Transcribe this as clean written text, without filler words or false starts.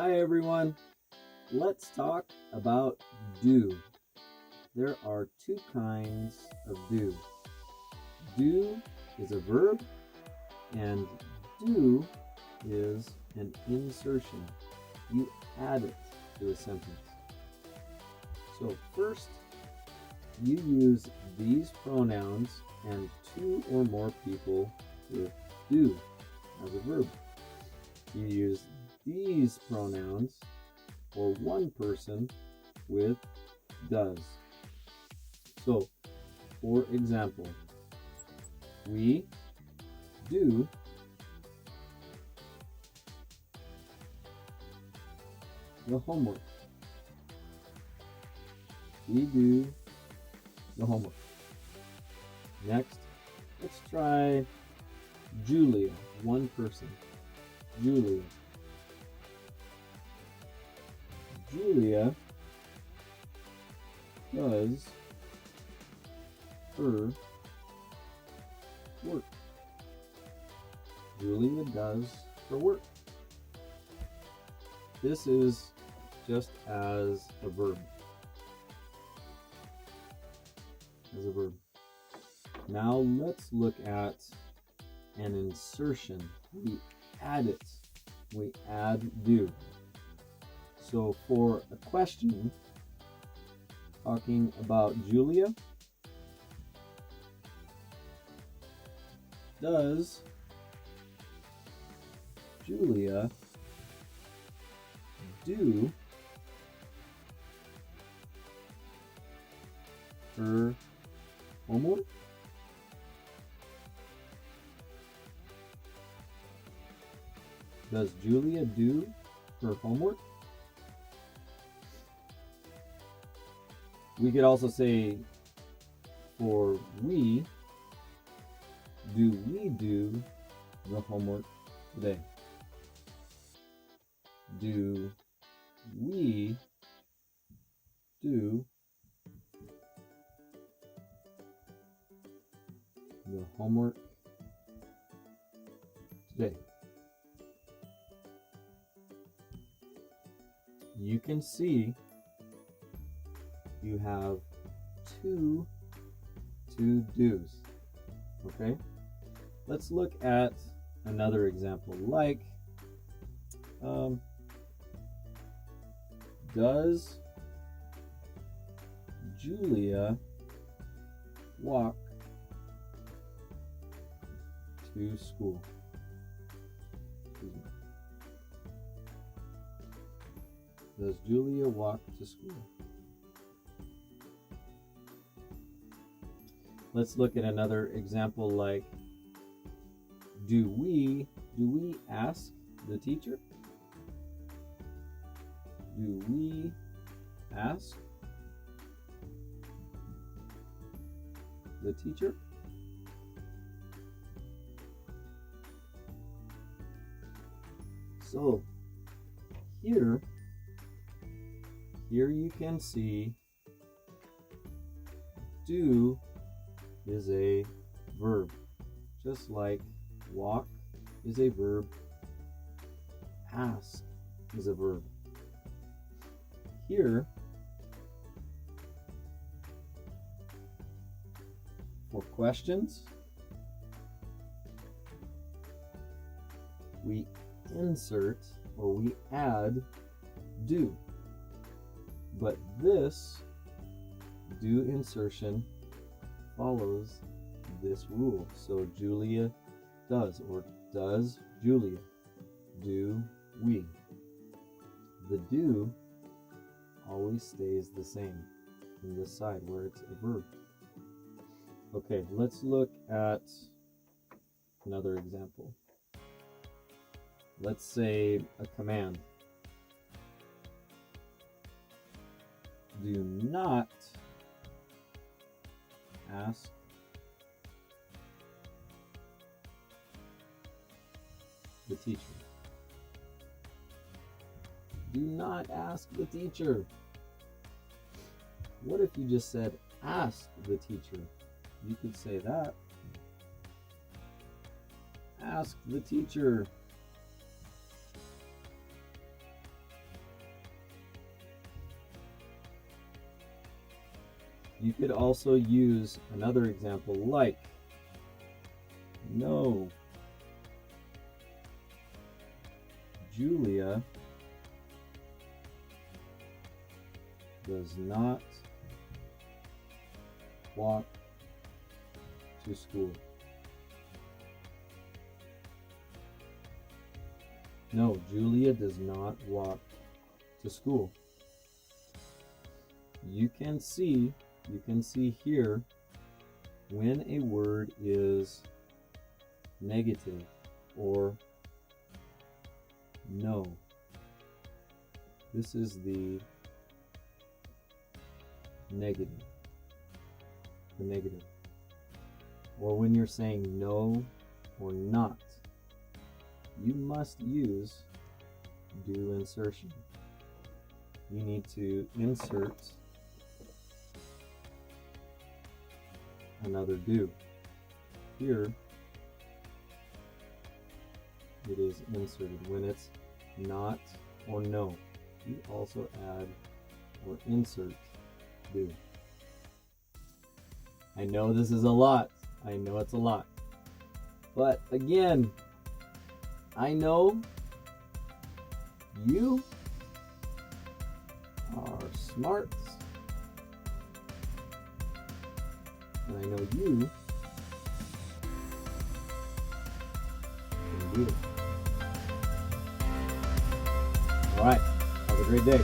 Hi everyone. Let's talk about do. There are two kinds of do. Do is a verb and do is an insertion. You add it to a sentence. So first, you use these pronouns and two or more people with do as a verb. You use these pronouns for one person with does. So, for example, we do the homework. We do the homework. Next, let's try Julia, one person. Julia. Julia does her work. Julia does her work. This is just as a verb. Now let's look at an insertion. We add it. We add do. So for a question talking about Julia, does Julia do her homework? Does Julia do her homework? We could also say for we, do we do the homework today? Do we do the homework today? You can see you have two to-dos. Okay? Let's look at another example, like does Julia walk to school? Does Julia walk to school? Let's look at another example, like do we ask the teacher? Do we ask the teacher? So here you can see do is a verb, just like walk is a verb, ask is a verb. Here, for questions, we insert or we add do. But this do insertion follows this rule. So Julia does, or does Julia? Do we? The do always stays the same on this side where it's a verb. Okay, let's look at another example. Let's say a command. Do not ask the teacher. Do not ask the teacher. What if you just said ask the teacher? You could say that. Ask the teacher. You could also use another example like, no, Julia does not walk to school. No, Julia does not walk to school. You can see here when a word is negative or no. This is the negative. The negative. Or when you're saying no or not, you must use do insertion. You need to insert another do. Here it is inserted. When it's not or no, you also add or insert do. I know this is a lot. I know it's a lot. But again, I know you are smart. And I know you can do it. All right. Have a great day.